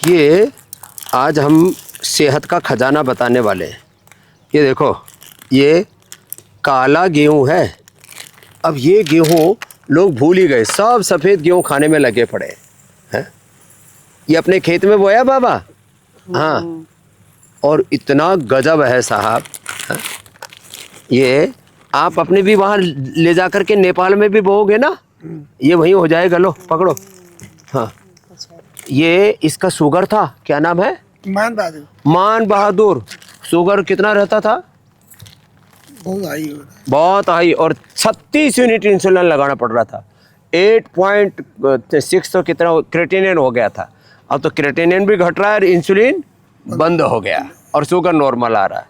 ये आज हम सेहत का खजाना बताने वाले हैं। ये देखो, ये काला गेहूँ है। अब ये गेहूँ लोग भूल ही गए, सब सफ़ेद गेहूँ खाने में लगे पड़े हैं। ये अपने खेत में बोया बाबा, हाँ, और इतना गजब है साहब। ये आप अपने भी वहाँ ले जा कर के नेपाल में भी बोओगे ना, ये वहीं हो जाएगा। लो पकड़ो। हाँ, ये इसका शुगर था, क्या नाम है? मान बहादुर। मान बहादुर। शुगर कितना रहता था? बहुत हाई, और 36 यूनिट इंसुलिन लगाना पड़ रहा था। 8.6 तो कितना क्रेटिनिन हो गया था। अब तो क्रेटिनिन भी घट रहा है, इंसुलिन बंद हो गया और शुगर नॉर्मल आ रहा है।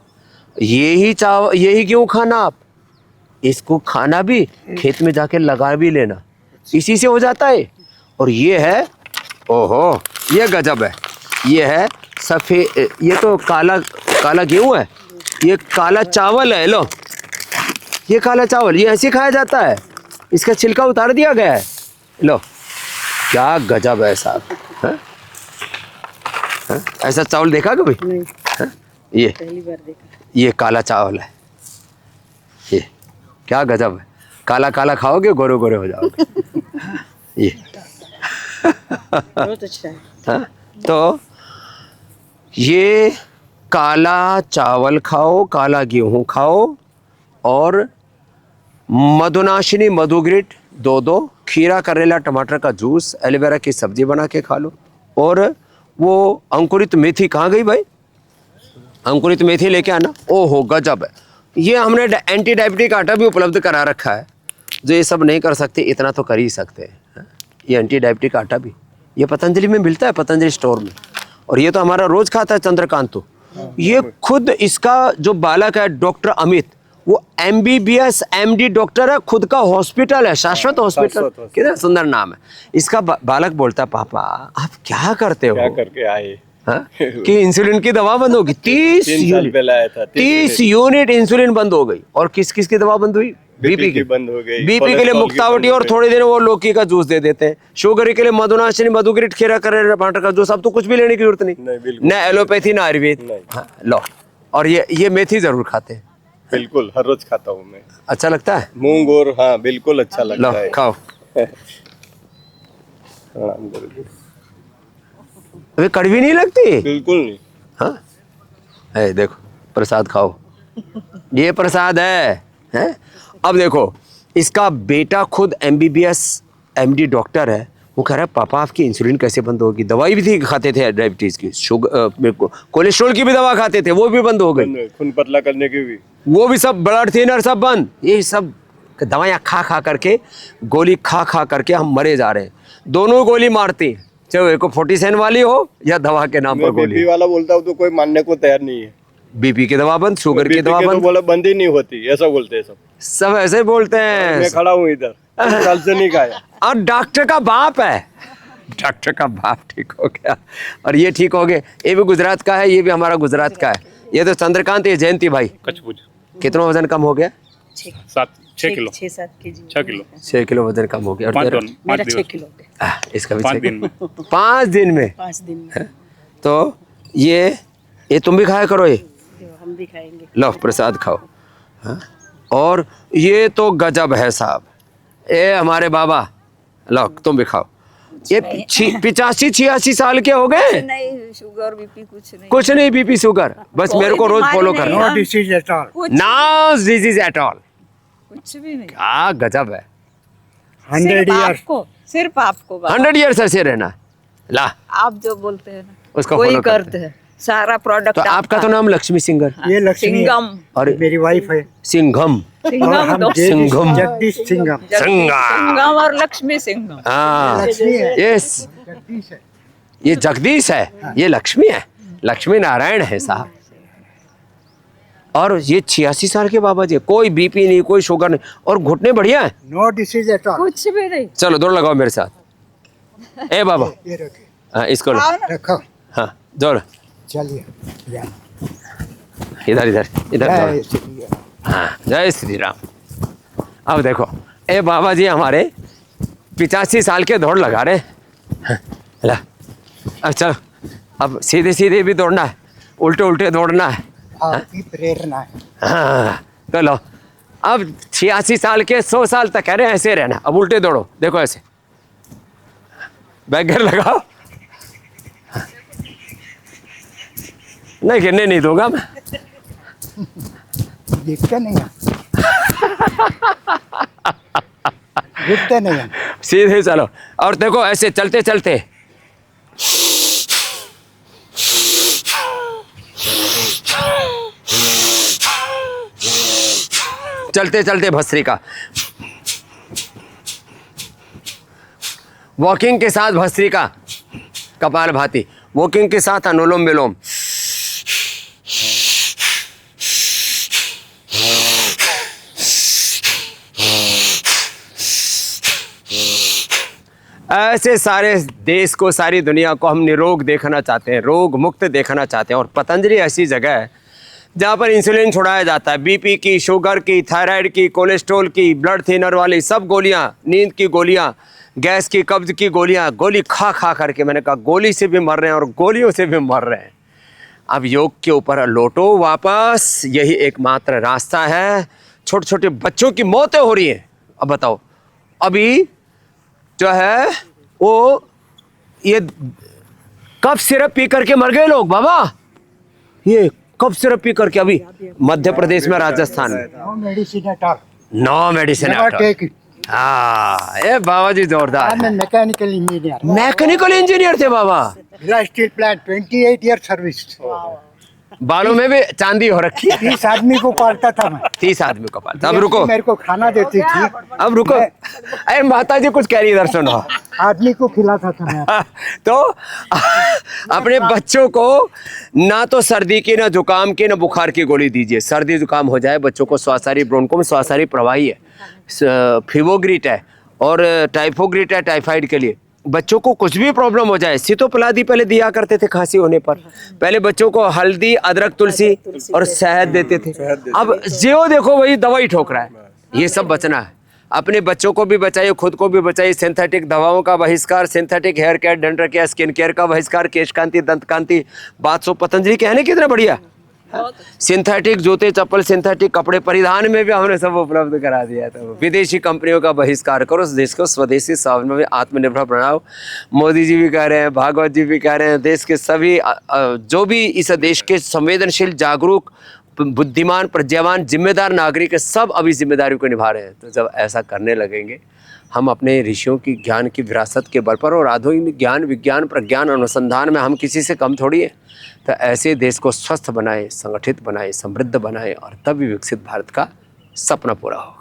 यही क्यों खाना, आप इसको खाना भी, खेत में जाके लगा भी लेना, इसी से हो जाता है। और ये है, ओहो, ये गजब है। ये है सफ़ेद, ये तो काला गेहूँ है, ये काला चावल है। लो, ये काला चावल, ये ऐसे खाया जाता है, इसका छिलका उतार दिया गया है। लो, क्या गजब है साहब। ऐसा चावल देखा कभी? नहीं। ये पहली बार देखा। ये काला चावल है, ये क्या गजब है। काला काला खाओगे, गोरे गोरे हो जाओगे। ये बहुत अच्छा है। हाँ? तो ये काला चावल खाओ, काला गेहूँ खाओ, और मधुनाशिनी मधुग्रिट 2-2, खीरा करेला टमाटर का जूस, एलोवेरा की सब्जी बना के खा लो। और वो अंकुरित मेथी कहाँ गई भाई? अंकुरित मेथी लेके आना। ओहो गजब है। ये हमने एंटी डायबिटिक आटा भी उपलब्ध करा रखा है। जो ये सब नहीं कर सकते, इतना तो कर ही सकते हैं। ये एंटी डायबिटिक आटा भी ये पतंजलि में मिलता है, पतंजलि स्टोर में। और ये तो हमारा रोज खाता है चंद्रकांत। तो ये खुद इसका जो बालक है डॉक्टर अमित, वो MBBS MD डॉक्टर है, खुद का हॉस्पिटल है, शाश्वत हॉस्पिटल। कितना सुंदर नाम है इसका। बालक बोलता है, पापा आप क्या करते हो? क्या करके आए? हाँ? कि इंसुलिन की दवा बंद होगी। 30 यूनिट इंसुलिन बंद हो गई। और किस किस की दवा बंद हुई? बीपी की बंद हो गई। बीपी के लिए मुक्तावटी, और थोड़ी देर वो लौकी का जूस दे देते हैं। शुगर के लिए मधुनाशिनी मधुग्रिट खीरा करेला टमाटर का जूस। अब तो कुछ भी लेने की जरूरत नहीं, न एलोपैथी न आयुर्वेद। हाँ, लो, और ये मेथी जरूर खाते हैं। बिल्कुल, हर रोज खाता हूँ मैं। अच्छा लगता है मूंग, और हाँ बिल्कुल अच्छा लगता है। लो खाओ। अबे कड़वी नहीं लगती? बिल्कुल नहीं। हाँ, है देखो, प्रसाद खाओ। ये प्रसाद है? अब देखो, इसका बेटा खुद MBBS MD डॉक्टर है। वो कह रहा है, पापा आपकी इंसुलिन कैसे बंद होगी? दवाई भी थी, खाते थे डायबिटीज की, शुगर, कोलेस्ट्रॉल की भी दवा खाते थे, वो भी बंद हो गई। खून पतला करने की भी, वो भी सब, ब्लड थिनर सब बंद। ये सब दवाइयाँ खा करके, गोली खा करके हम मरे जा रहे हैं। दोनों गोली मारती, चाहे को 47 वाली हो या दवा के नाम पर गोली। बीपी वाला बोलता हूँ तो कोई मानने को तैयार नहीं है। बीपी की दवा बंद, शुगर की दवा बंद, बोला बंद ही नहीं होती, ऐसा बोलते हैं सब ऐसे ही बोलते हैं। मैं खड़ा हूँ इधर, साल से नहीं खाया। और डॉक्टर का बाप है, डॉक्टर का बाप ठीक हो गया, और ये ठीक हो गए। ये भी गुजरात का है, ये भी हमारा गुजरात का है। ये तो चंद्रकांत, ये जयंती भाई। कितना वजन कम हो गया? 6 किलो। 6 किलो वजन कम हो गया। 5 किलो इसका भी 5 दिन में। 5 दिन में। तो ये तुम भी खाया करो, ये हम भी खाएंगे। लो प्रसाद खाओ। हाँ? और ये तो गजब है साहब। ये हमारे बाबा, लो तुम भी खाओ। ये 85-86 साल के हो गए। नहीं, शुगर बीपी कुछ नहीं, बीपी शुगर बस मेरे को रोज फॉलो करना। No disease at all. No disease at all. कुछ भी नहीं। क्या गजब है। 100 ईयर्स। सिर्फ आपको 100 ईयर्स ऐसे रहना। ला, आप जो बोलते हैं ना, उसका वही फॉलो करते हैं। सारा प्रोडक्ट तो आपका तो नाम लक्ष्मी सिंगर। ये लक्ष्मी सिंघम, और मेरी वाइफ है सिंघम। सिंघम। जगदीश सिंघम। सिंघम और लक्ष्मी सिंघम। हाँ, यस, ये जगदीश है, ये लक्ष्मी है, लक्ष्मी नारायण है साहब। और ये 86 साल के बाबा जी, कोई बीपी नहीं, कोई शुगर नहीं, और घुटने बढ़िया है। No disease at all. कुछ भी नहीं। चलो दौड़ लगाओ मेरे साथ। ए बाबा, ये रखिए, हाँ इसको लो। रखो। हाँ दौड़, चलिए, इधर इधर इधर दौड़। जय श्री राम। हाँ, जय श्री राम। अब देखो, ए बाबा जी हमारे 85 साल के दौड़ लगा रहे। ला, अब चलो अब सीधे सीधे भी दौड़ना है, उल्टे उल्टे दौड़ना है। आपकी प्रेरणा है। हाँ चलो, अब 86 साल के 100 साल तक कह रहे हैं ऐसे रहना। अब उल्टे दौड़ो, देखो ऐसे, बैक गियर लगाओ। नहीं गिरने नहीं दूंगा मैं। दिखते नहीं हैं। दिखते नहीं हैं। सीधे चलो, और देखो ऐसे चलते चलते चलते चलते भस्त्रिका, वॉकिंग के साथ भस्त्रिका, कपालभाति, वॉकिंग के साथ अनुलोम विलोम। ऐसे सारे देश को, सारी दुनिया को हम निरोग देखना चाहते हैं, रोग मुक्त देखना चाहते हैं। और पतंजलि ऐसी जगह है जहाँ पर इंसुलिन छुड़ाया जाता है, बीपी की, शुगर की, थायराइड की, कोलेस्ट्रॉल की, ब्लड थिनर वाली सब गोलियाँ, नींद की गोलियाँ, गैस की, कब्ज की गोलियाँ, गोली खा खा करके, मैंने कहा गोली से भी मर रहे हैं और गोलियों से भी मर रहे हैं। अब योग के ऊपर लौटो वापस, यही एकमात्र रास्ता है। छोटे छोटे बच्चों की मौतें हो रही हैं। अब बताओ, अभी जो है वो ये कफ सिरप पी करके मर गए लोग बाबा, ये कफ सिरप पी करके। अभी मध्य प्रदेश में, राजस्थान में no medicine at all. No medicine. Never take it. हाँ, ये बाबा जी जोरदार I am mechanical engineer. Mechanical engineer थे बाबा। Steel plant 28 year service. बालों में भी चांदी हो रखी है। 30 आदमी को पालता था मैं। 30 आदमी को पालता। अब रुको, मेरे को खाना देती थी। अब रुको, अरे माता जी कुछ कह रही, इधर सुनो। आदमी को खिलाता था मैं। तो अपने बच्चों को ना तो सर्दी की, ना जुकाम की, ना बुखार की गोली दीजिए। सर्दी जुकाम हो जाए बच्चों को, श्वासारी ब्रोंको में श्वासारी प्रवाही है, फीवोग्रिट है और टाइफोग्रिट है टाइफाइड के लिए। बच्चों को कुछ भी प्रॉब्लम हो जाए, सितोपलादी पहले दिया करते थे खांसी होने पर। पहले बच्चों को हल्दी, अदरक, तुलसी और शहद देते थे। अब जो देखो वही दवाई ठोक रहा है। ये सब बचना है। अपने बच्चों को भी बचाइए, खुद को भी बचाइए। सिंथेटिक दवाओं का बहिष्कार, synthetic hair care, dental care, skin care का बहिष्कार, केश कांति, दंत कांति, बात सो पतंजलि के है ना, कितना बढ़िया। सिंथेटिक जूते, चप्पल, सिंथेटिक कपड़े परिधान में भी हमने सब उपलब्ध करा दिया था। विदेशी कंपनियों का बहिष्कार करो, देश को स्वदेशी स्वावलंबन में आत्मनिर्भर बनाओ। मोदी जी भी कह रहे हैं, भागवत जी भी कह रहे हैं, देश के सभी जो भी इस देश के संवेदनशील, जागरूक, बुद्धिमान, प्रज्ञावान, जिम्मेदार नागरिक सब अभी जिम्मेदारी को निभा रहे हैं। तो जब ऐसा करने लगेंगे, हम अपने ऋषियों की ज्ञान की विरासत के बल पर और आधुनिक ज्ञान, विज्ञान, प्रज्ञान, अनुसंधान में हम किसी से कम थोड़ी है। तो ऐसे देश को स्वस्थ बनाए, संगठित बनाए, समृद्ध बनाए और तभी विकसित भारत का सपना पूरा होगा।